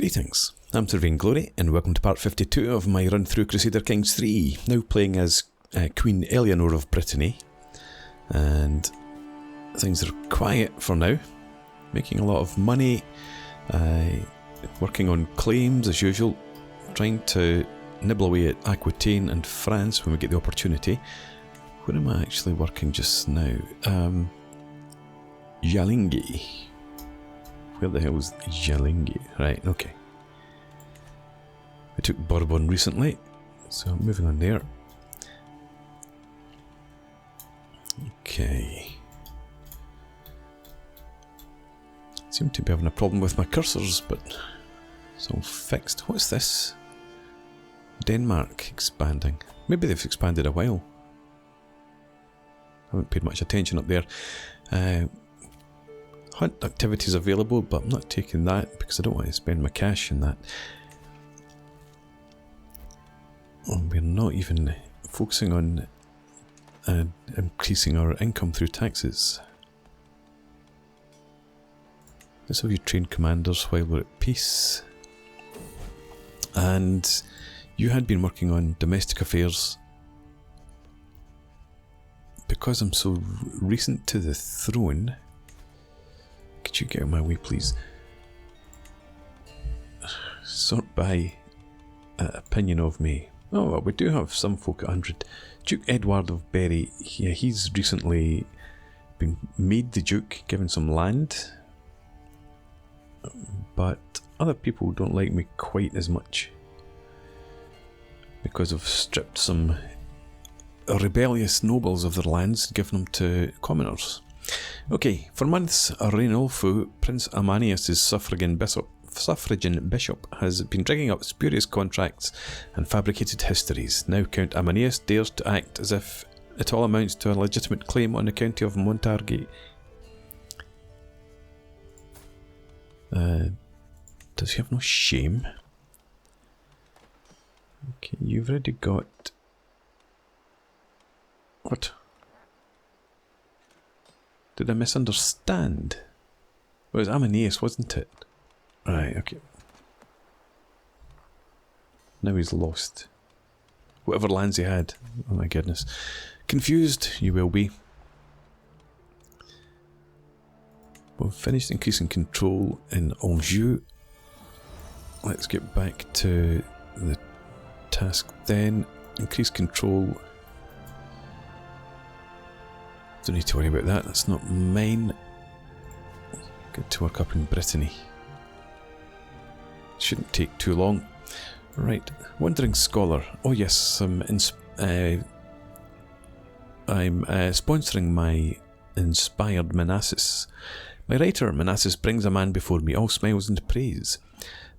Greetings, I'm Sir Vainglory, and welcome to part 52 of my run through Crusader Kings 3, now playing as Queen Eleanor of Brittany, and things are quiet for now, making a lot of money, working on claims as usual, trying to nibble away at Aquitaine and France when we get the opportunity. Where am I actually working just now? Jalingi. Where the hell is Jalingi? Right, okay. I took Bourbon recently, so I'm moving on there. Okay. Seem to be having a problem with my cursors, but it's all fixed. What's this? Denmark expanding. Maybe they've expanded a while. I haven't paid much attention up there. Hunt activities available, but I'm not taking that because I don't want to spend my cash in that. We're not even focusing on increasing our income through taxes. Let's have you train commanders while we're at peace. And you had been working on domestic affairs. Because I'm so recent to the throne, could you get out of my way, please? Sort by opinion of me. Oh, well, we do have some folk at 100. Duke Edward of Berry, yeah, he's recently been made the Duke, given some land. But other people don't like me quite as much, because I've stripped some rebellious nobles of their lands and given them to commoners. Okay, for months, Rainulfo, Prince Amanius' suffragan bishop, has been dragging up spurious contracts and fabricated histories. Now Count Amanius dares to act as if it all amounts to a legitimate claim on the county of Montargis. Does he have no shame? Okay, you've already got... What? Did I misunderstand? It was Amanius, wasn't it? Right, okay. Now he's lost whatever lands he had. Oh my goodness. Confused you will be. We've finished increasing control in Anjou. Let's get back to the task then. Increase control. Don't need to worry about that, that's not mine. Good to work up in Brittany. Shouldn't take too long. Right, Wandering Scholar. Oh yes, I'm sponsoring my inspired Manasses. My writer, Manasses, brings a man before me, all smiles and praise.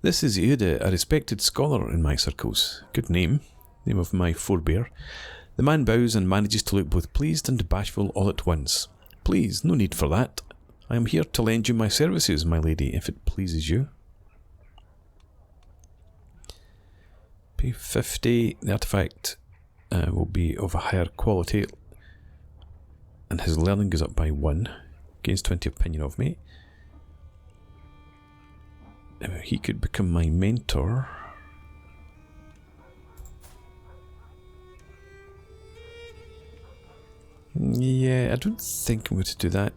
This is Eude, a respected scholar in my circles. Good name of my forebear. The man bows and manages to look both pleased and bashful all at once. Please, no need for that. I am here to lend you my services, my lady, if it pleases you. Pay 50. The artifact will be of a higher quality, and his learning goes up by 1. Gains 20 opinion of me. He could become my mentor. Yeah, I don't think I'm going to do that.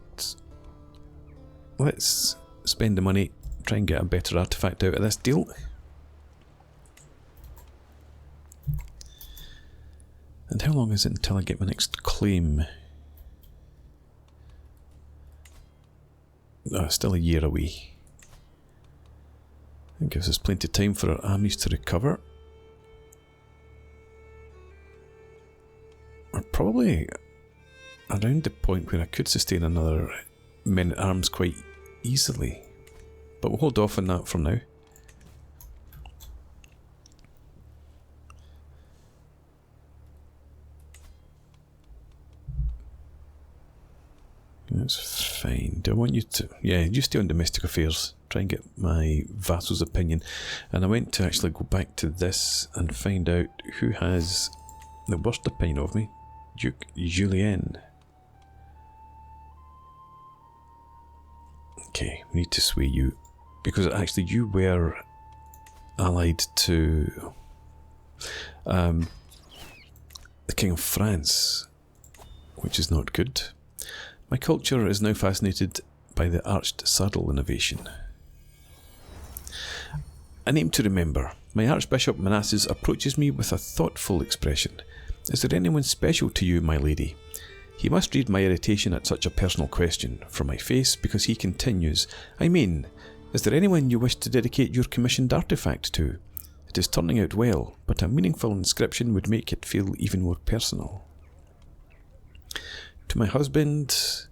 Let's spend the money, try and get a better artifact out of this deal. And how long is it until I get my next claim? Oh, still a year away. That gives us plenty of time for our armies to recover. We're probably around the point where I could sustain another men-at-arms quite easily, but we'll hold off on that for now. That's fine. Do I want you to... Yeah, you stay on domestic affairs. Try and get my vassal's opinion. And I went to actually go back to this and find out who has the worst opinion of me. Duke Julien. Okay, we need to sway you. Because actually you were allied to the King of France, which is not good. My culture is now fascinated by the arched saddle innovation. A name to remember. My Archbishop Manasses approaches me with a thoughtful expression. Is there anyone special to you, my lady? He must read my irritation at such a personal question from my face, because he continues, I mean, is there anyone you wish to dedicate your commissioned artifact to? It is turning out well, but a meaningful inscription would make it feel even more personal. To my husband,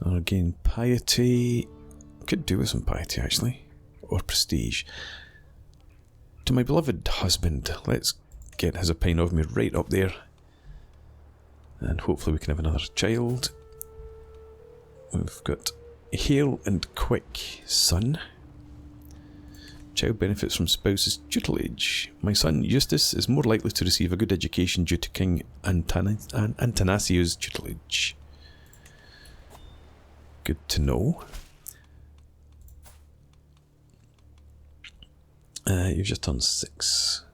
or again, piety. Could do with some piety, actually. Or prestige. To my beloved husband, let's get his opinion of me right up there. And hopefully we can have another child. We've got Hale and Quick, son. Child benefits from spouse's tutelage. My son Eustace is more likely to receive a good education due to King Antanasio's tutelage. Good to know. You've just turned 6.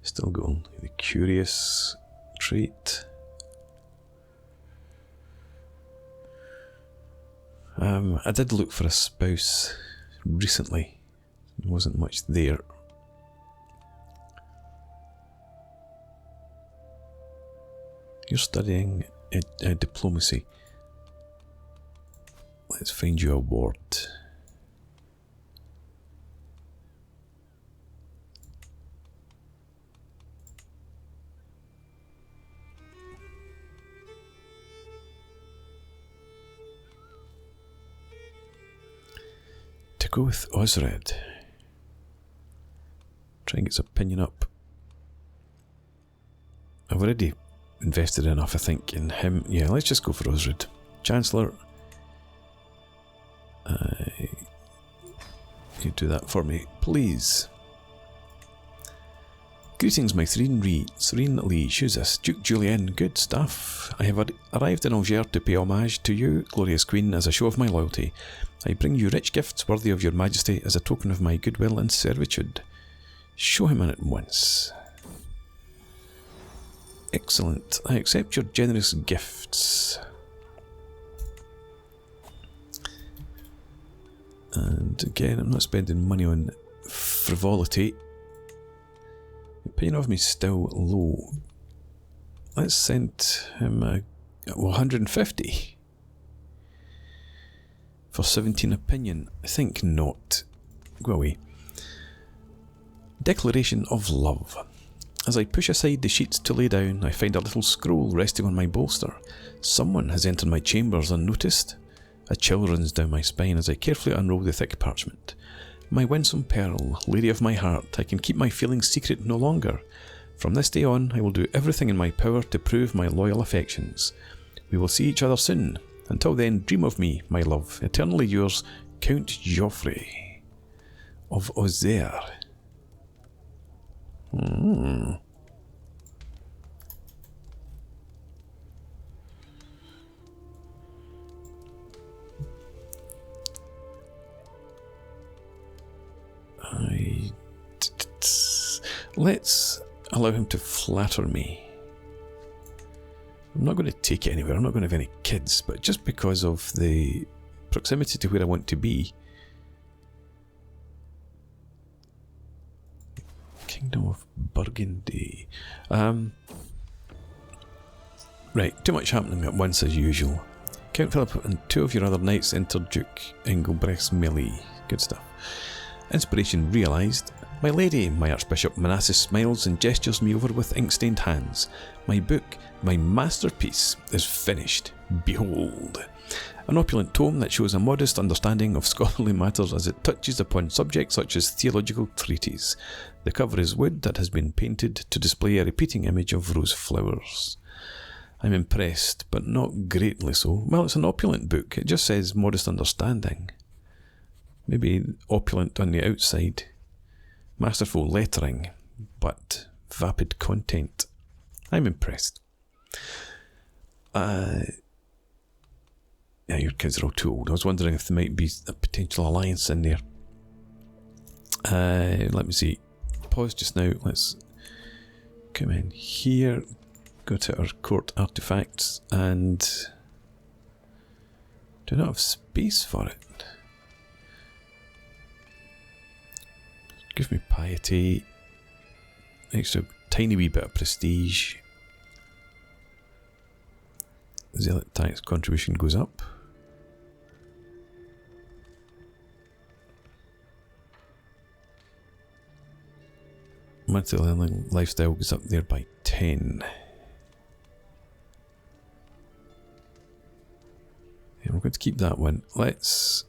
Still going. The curious trait. I did look for a spouse recently. There wasn't much there. You're studying diplomacy. Let's find you a ward. To go with Osred. Try and get his opinion up. I've already invested enough, I think, in him. Yeah, let's just go for Osred. Chancellor. You do that for me, please. Greetings, my serene Lee Shuzas. Duke Julien, good stuff. I have arrived in Alger to pay homage to you, glorious queen, as a show of my loyalty. I bring you rich gifts worthy of your majesty as a token of my goodwill and servitude. Show him in at once. Excellent. I accept your generous gifts. And again, I'm not spending money on frivolity. The opinion of me is still low. Let's send him 150 for 17 opinion. I think not. Go away. Declaration of love. As I push aside the sheets to lay down, I find a little scroll resting on my bolster. Someone has entered my chambers unnoticed. A chill runs down my spine as I carefully unroll the thick parchment. My winsome Pearl, lady of my heart, I can keep my feelings secret no longer. From this day on, I will do everything in my power to prove my loyal affections. We will see each other soon. Until then, dream of me, my love. Eternally yours, Count Joffrey of Auxerre. Let's allow him to flatter me. I'm not going to take it anywhere. I'm not going to have any kids, but just because of the proximity to where I want to be. Kingdom of Burgundy. Right, too much happening at once as usual. Count Philip and 2 of your other knights enter Duke Engelbrecht's melee. Good stuff. Inspiration realised. My lady, my Archbishop Manasses smiles and gestures me over with ink-stained hands. My book, my masterpiece, is finished. Behold. An opulent tome that shows a modest understanding of scholarly matters as it touches upon subjects such as theological treatises. The cover is wood that has been painted to display a repeating image of rose flowers. I'm impressed, but not greatly so. Well, it's an opulent book. It just says modest understanding. Maybe opulent on the outside. Masterful lettering, but vapid content. I'm impressed. Yeah, your kids are all too old. I was wondering if there might be a potential alliance in there. Let me see. Pause just now. Let's come in here, go to our court artifacts, and do not have space for it. Give me piety, extra tiny wee bit of prestige. Zealot tax contribution goes up. Monthly learning lifestyle goes up there by 10. Yeah, we're going to keep that one. Let's...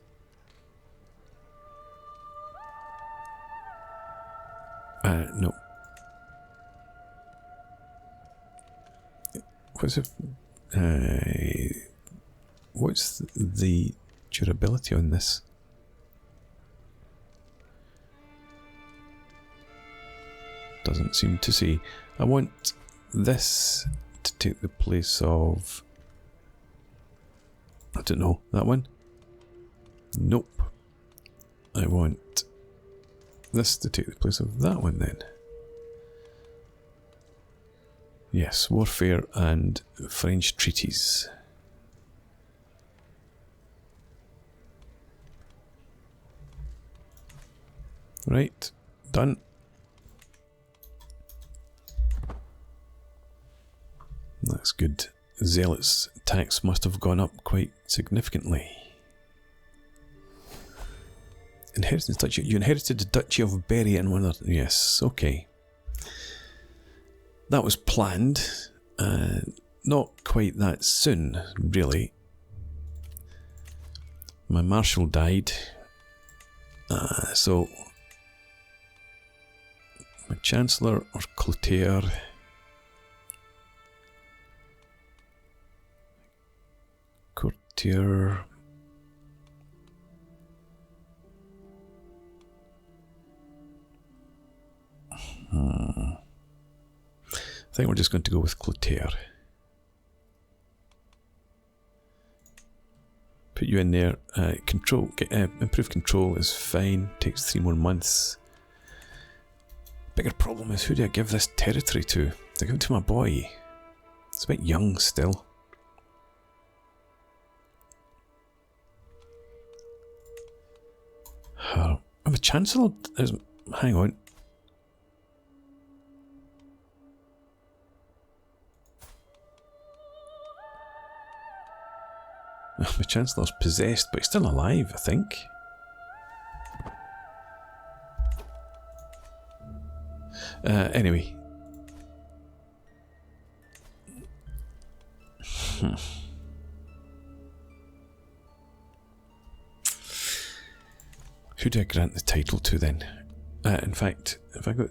no. What's the durability on this? Doesn't seem to say. I want this to take the place of... I don't know, that one? Nope. I want this to take the place of that one then. Yes, warfare and French treaties. Right, done. That's good. Zealot's tax must have gone up quite significantly. Inheritance Duchy. You inherited the Duchy of Berry and one other. Yes, okay. That was planned. Not quite that soon, really. My marshal died. So... my Chancellor or Clotaire... Courtier... I think we're just going to go with Clotaire. Put you in there. Control, improve control is fine. Takes 3 more months. Bigger problem is, who do I give this territory to? Do I give it to my boy? It's a bit young still. I have a Chancellor. Hang on. My Chancellor's possessed, but he's still alive, I think. Anyway. Who do I grant the title to then? In fact, if I got...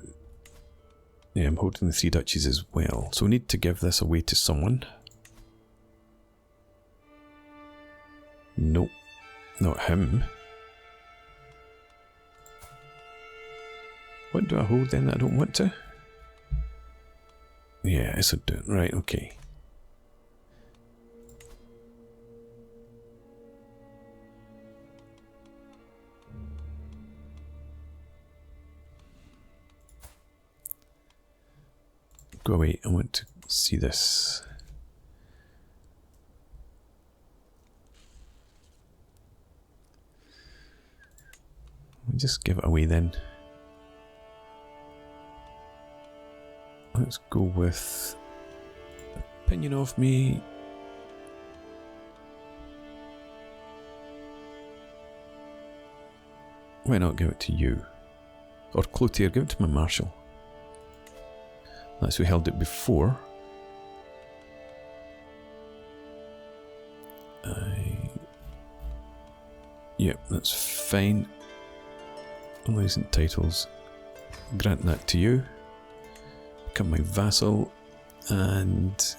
yeah, I'm holding the 3 duchies as well. So we need to give this away to someone. Nope, not him. What do I hold then that I don't want to? Yeah, it's a do. Right, okay. Go away, I want to see this. I'll just give it away then. Let's go with opinion of me. Why not give it to you? Or Clotaire, give it to my marshal. That's who held it before. Yep, that's fine. Unlicensed titles. Grant that to you. Become my vassal. And...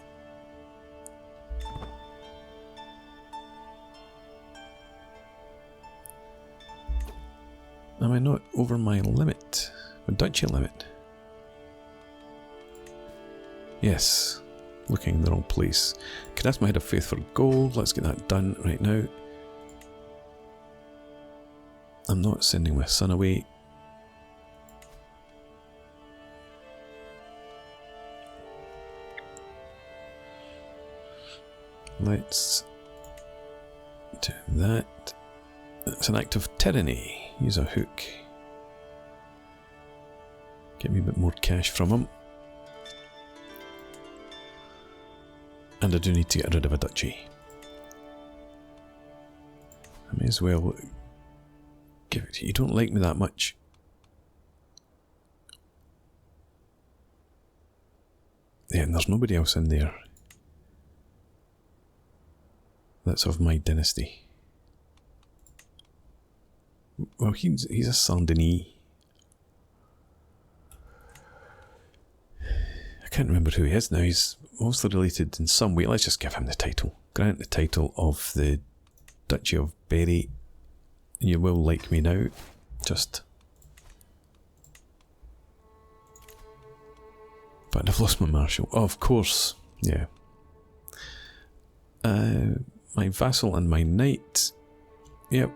am I not over my limit? My duchy limit? Yes. Looking in the wrong place. Could ask my head of faith for gold. Let's get that done right now. I'm not sending my son away. Let's do that. It's an act of tyranny. Use a hook. Get me a bit more cash from him. And I do need to get rid of a duchy. I may as well give it to you. You don't like me that much. Yeah, and there's nobody else in there that's of my dynasty. Well, he's a Saint-Denis. I can't remember who he is now. He's mostly related in some way. Let's just give him the title. Grant the title of the Duchy of Berry. And you will like me now. Just. But I've lost my marshal. Oh, of course. Yeah. My vassal and my knight. Yep.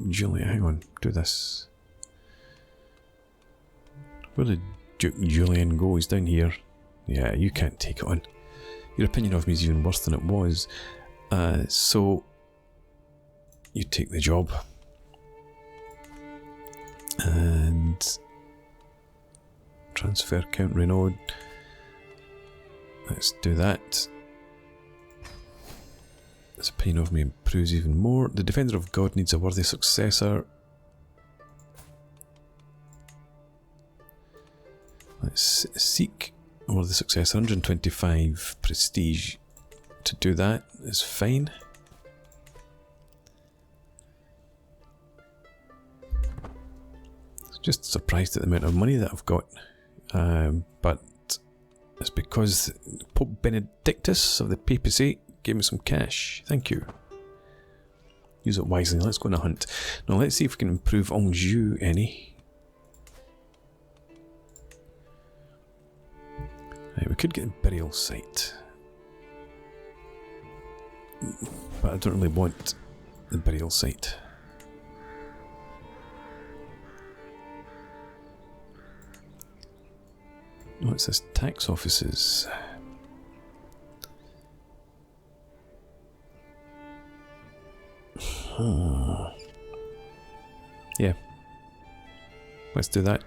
Julia, hang on. Do this. Where did Duke Julian go? He's down here. Yeah, you can't take it on. Your opinion of me is even worse than it was. So, you take the job. And transfer count Renaud. Let's do that. This opinion of me improves even more. The Defender of God needs a worthy successor. Let's seek a worthy successor. 125 prestige. To do that is fine. Just surprised at the amount of money that I've got. But it's because Pope Benedictus of the papacy gave me some cash. Thank you. Use it wisely. Let's go on a hunt. Now let's see if we can improve Anjou any. Right, we could get a burial site. But I don't really want the burial site. What's this? Tax offices. Yeah. Let's do that.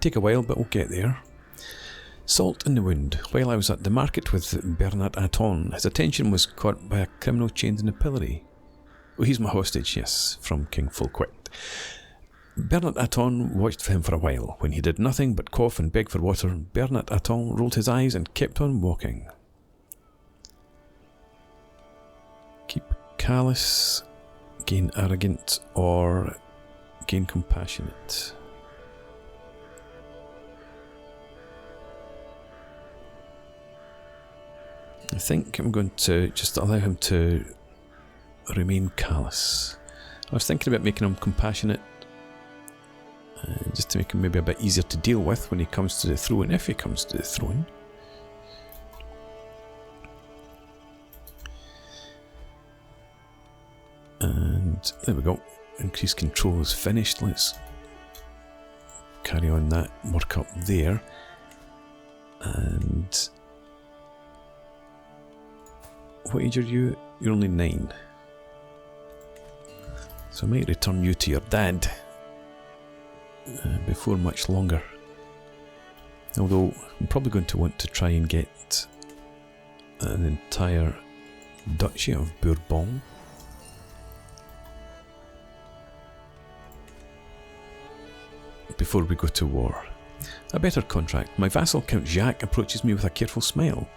Take a while, but we'll get there. Salt in the wound. While I was at the market with Bernard Aton, his attention was caught by a criminal chained in a pillory. Oh, he's my hostage, yes, from King Fulquit. Bernard Aton watched for him for a while. When he did nothing but cough and beg for water, Bernard Aton rolled his eyes and kept on walking. Keep callous, gain arrogant, or gain compassionate. I think I'm going to just allow him to remain callous. I was thinking about making him compassionate, just to make him maybe a bit easier to deal with when he comes to the throne, if he comes to the throne. And there we go. Increased control is finished. Let's carry on that work up there. And what age are you? You're only 9. So I might return you to your dad before much longer. Although I'm probably going to want to try and get an entire Duchy of Bourbon. Before we go to war. A better contract. My vassal Count Jacques approaches me with a careful smile.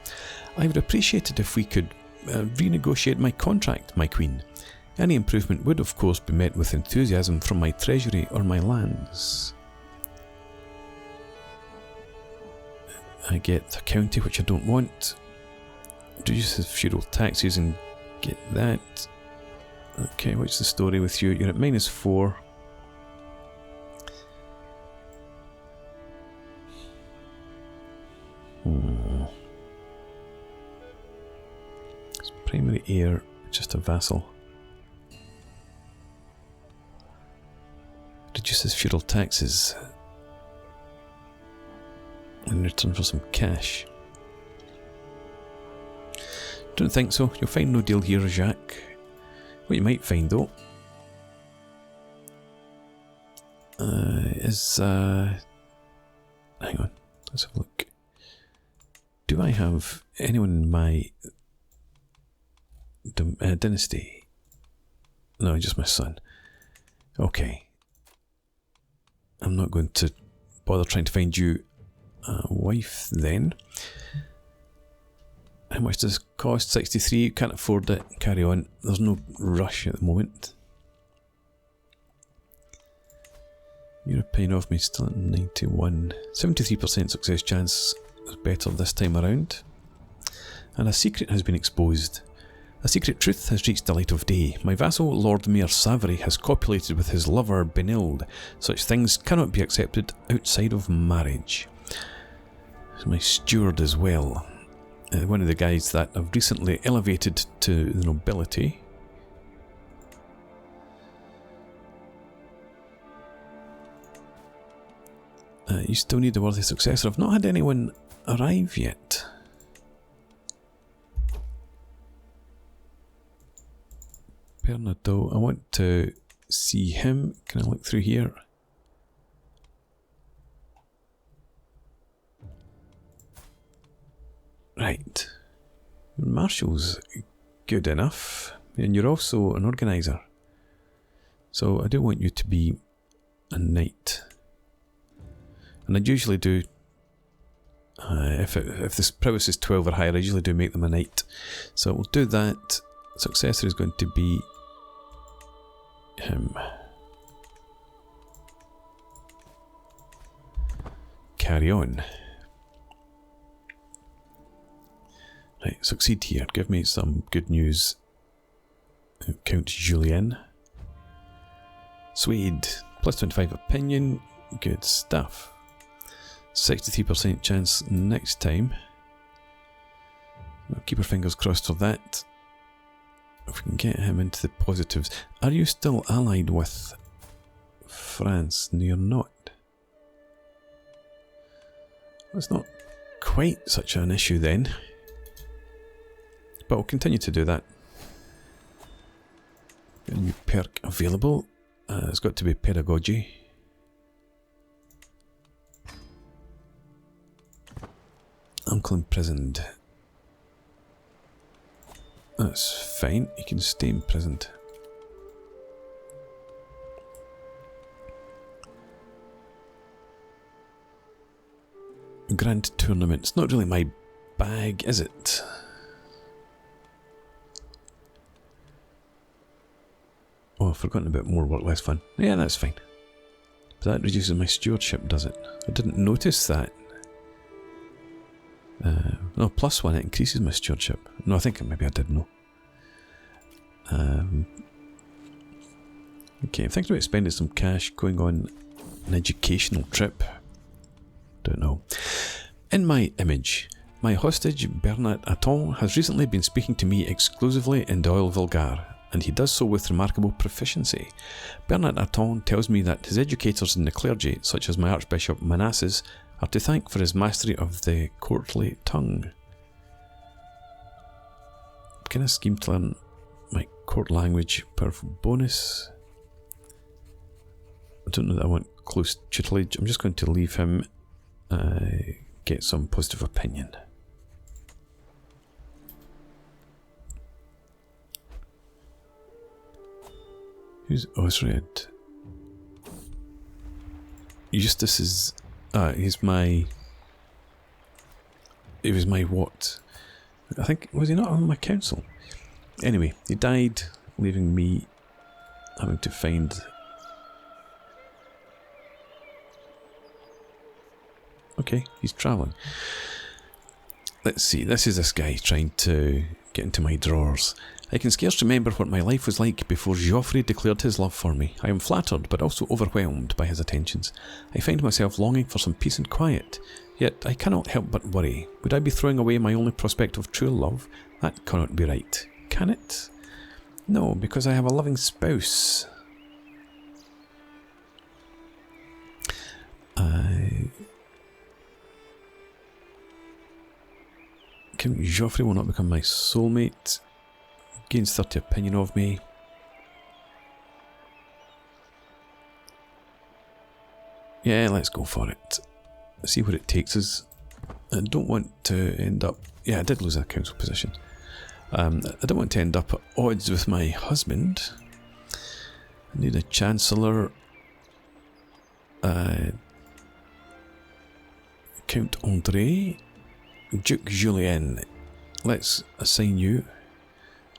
I would appreciate it if we could renegotiate my contract, my queen. Any improvement would of course be met with enthusiasm from my treasury or my lands. I get a county which I don't want. Reduce feudal taxes and get that. Okay, what's the story with you? You're at -4. It's primary heir, just a vassal. Reduces feudal taxes. in return for some cash. Don't think so. You'll find no deal here, Jacques. What you might find though is hang on, let's have a look. Do I have anyone in my dynasty? No, just my son. Okay. I'm not going to bother trying to find you a wife then. How much does this cost? 63. Can't afford it. Carry on. There's no rush at the moment. You're paying off me still at 91. 73% success chance is better this time around. And a secret has been exposed. A secret truth has reached the light of day. My vassal, Lord Mayor Savary, has copulated with his lover, Benilde. Such things cannot be accepted outside of marriage. There's my steward as well. One of the guys that I've recently elevated to the nobility. You still need a worthy successor. I've not had anyone arrive yet. Bernardo, I want to see him. Can I look through here? Right. Marshal's good enough. And you're also an organiser. So I do want you to be a knight. And I usually do, if this prowess is 12 or higher, I usually do make them a knight. So we'll do that. Successor is going to be him. Carry on. Right, succeed here. Give me some good news. Count Julien. Swede. Plus 25 opinion. Good stuff. 63% chance next time. We'll keep our fingers crossed for that. If we can get him into the positives. Are you still allied with France? No, you're not. That's not quite such an issue then. But we'll continue to do that. A new perk available. It's got to be pedagogy. Uncle imprisoned. That's fine. You can stay imprisoned. Grand tournament. It's not really my bag, is it? Oh, I've forgotten about more work, less fun. Yeah, that's fine. But that reduces my stewardship, does it? I didn't notice that. No, +1, it increases my stewardship. No, I think maybe I did know. Okay, I'm thinking about spending some cash going on an educational trip. Don't know. In my image, my hostage Bernard Atton has recently been speaking to me exclusively in d'oil vulgar, and he does so with remarkable proficiency. Bernard Atton tells me that his educators in the clergy, such as my Archbishop Manasses, are to thank for his mastery of the courtly tongue. Can I scheme to learn my court language? Powerful bonus. I don't know that I want close tutelage. I'm just going to leave him get some positive opinion. Who's Osred? Eustace is... he's my... He was my what? I think... Was he not on my council? Anyway, he died, leaving me having to find... Okay, he's travelling. Let's see, this is this guy trying to get into my drawers. I can scarce remember what my life was like before Geoffrey declared his love for me. I am flattered, but also overwhelmed by his attentions. I find myself longing for some peace and quiet, yet I cannot help but worry. Would I be throwing away my only prospect of true love? That cannot be right. Can it? No, because I have a loving spouse. Count Joffrey will not become my soulmate. Gains 30 opinion of me. Yeah, let's go for it. See where it takes us. I don't want to end up... Yeah, I did lose a council position. I don't want to end up at odds with my husband. I need a chancellor. Count Andre. Duke Julien. Let's assign you.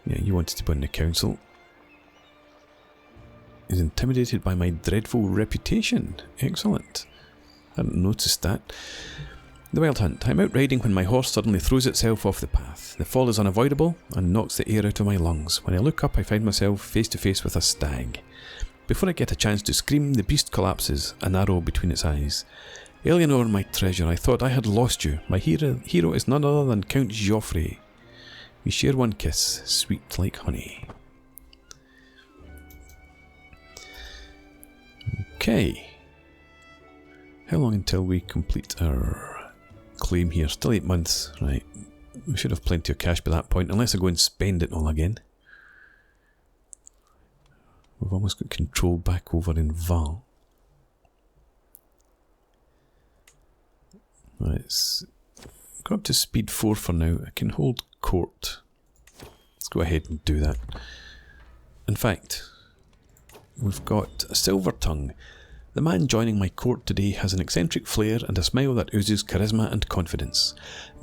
Yeah, you wanted to be on the council. He's intimidated by my dreadful reputation. Excellent. I hadn't noticed that. The Wild Hunt. I'm out riding when my horse suddenly throws itself off the path. The fall is unavoidable and knocks the air out of my lungs. When I look up, I find myself face to face with a stag. Before I get a chance to scream, the beast collapses, an arrow between its eyes. Eleanor, my treasure, I thought I had lost you. My hero is none other than Count Joffrey. We share one kiss, sweet like honey. Okay. How long until we complete our claim here? Still 8 months, right. We should have plenty of cash by that point, unless I go and spend it all again. We've almost got control back over in Val. Let's go up to speed 4 for now. I can hold court. Let's go ahead and do that. In fact, we've got a silver tongue. The man joining my court today has an eccentric flair and a smile that oozes charisma and confidence.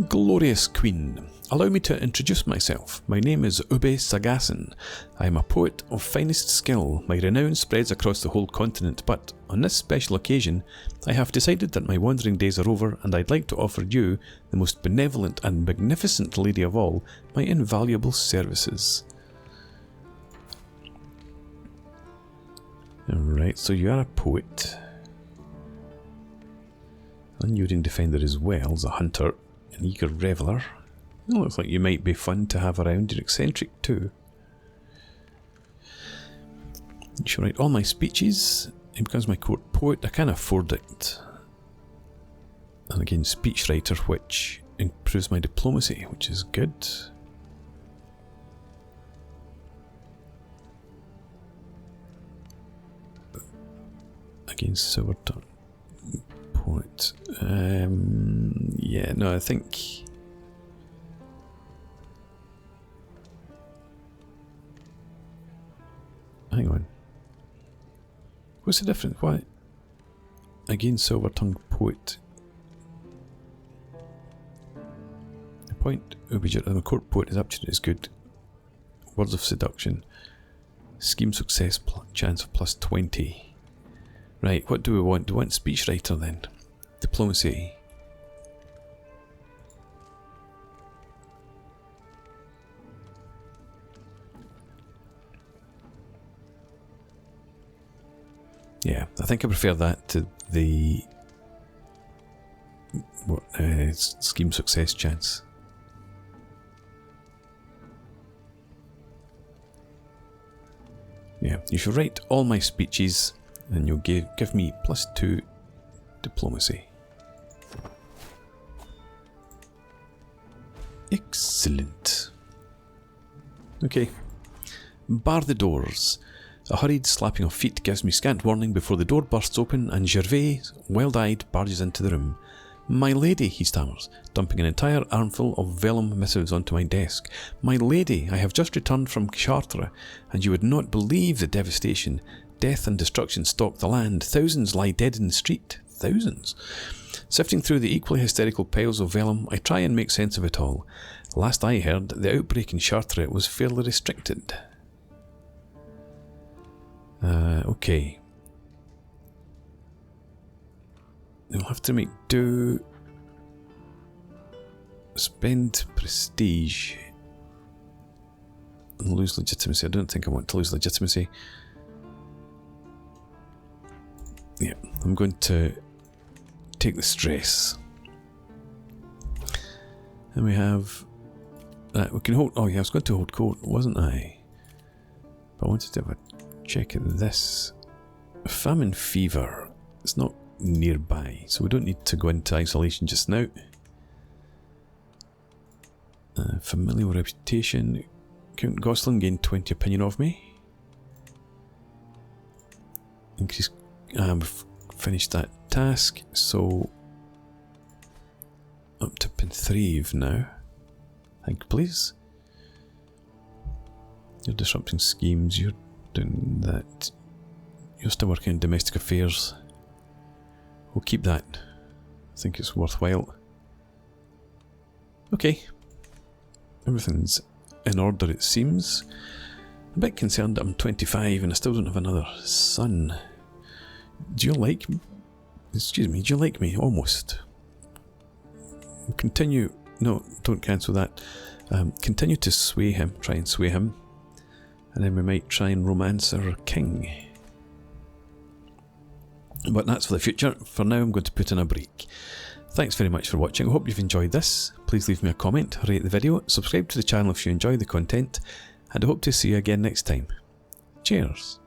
Glorious Queen, allow me to introduce myself. My name is Ube Sagassen. I am a poet of finest skill. My renown spreads across the whole continent, but on this special occasion, I have decided that my wandering days are over, and I'd like to offer you, the most benevolent and magnificent lady of all, my invaluable services. Alright, so you are a poet. Unyielding defender as well as a hunter, an eager reveller. It looks like you might be fun to have around. You're eccentric too. You should write all my speeches. He becomes my court poet. I can't afford it. And again, speechwriter, which improves my diplomacy, which is good. Against Silverton poet. Yeah, no, I think. Hang on. What's the difference? Why? Again, silver-tongued poet. The point of a court poet is aptitude is good. Words of seduction. Scheme success chance of plus 20. Right, what do we want? Do we want speechwriter then? Diplomacy. Yeah, I think I prefer that to the scheme success chance. Yeah, you should write all my speeches and you'll give me plus 2 diplomacy. Excellent. Okay. Bar the doors. A hurried slapping of feet gives me scant warning before the door bursts open and Gervais, wild-eyed, barges into the room. My lady, he stammers, dumping an entire armful of vellum missives onto my desk. My lady, I have just returned from Chartres, and you would not believe the devastation. Death and destruction stalk the land. Thousands lie dead in the street. Thousands. Sifting through the equally hysterical piles of vellum, I try and make sense of it all. Last I heard, the outbreak in Chartres was fairly restricted. Okay. We'll have to make do. Spend prestige. And lose legitimacy. I don't think I want to lose legitimacy. Yeah, I'm going to take the stress. And we have... we can hold... Oh yeah, I was going to hold court, wasn't I? But I wanted to have a check at this. Famine fever. It's not nearby, so we don't need to go into isolation just now. Familial reputation. Count Gosling gained 20 opinion of me. Increase. We've finished that task, so up to Penthrive now. Thank you, please. You're disrupting schemes, you're doing that. You're still working in domestic affairs. We'll keep that. I think it's worthwhile. Okay. Everything's in order, it seems. I'm a bit concerned that I'm 25 and I still don't have another son. Do you like me? Excuse me, do you like me? Almost. Continue. No, don't cancel that. Continue to sway him. Try and sway him. And then we might try and romance our king. But that's for the future. For now, I'm going to put in a break. Thanks very much for watching. I hope you've enjoyed this. Please leave me a comment, rate the video, subscribe to the channel if you enjoy the content, and I hope to see you again next time. Cheers!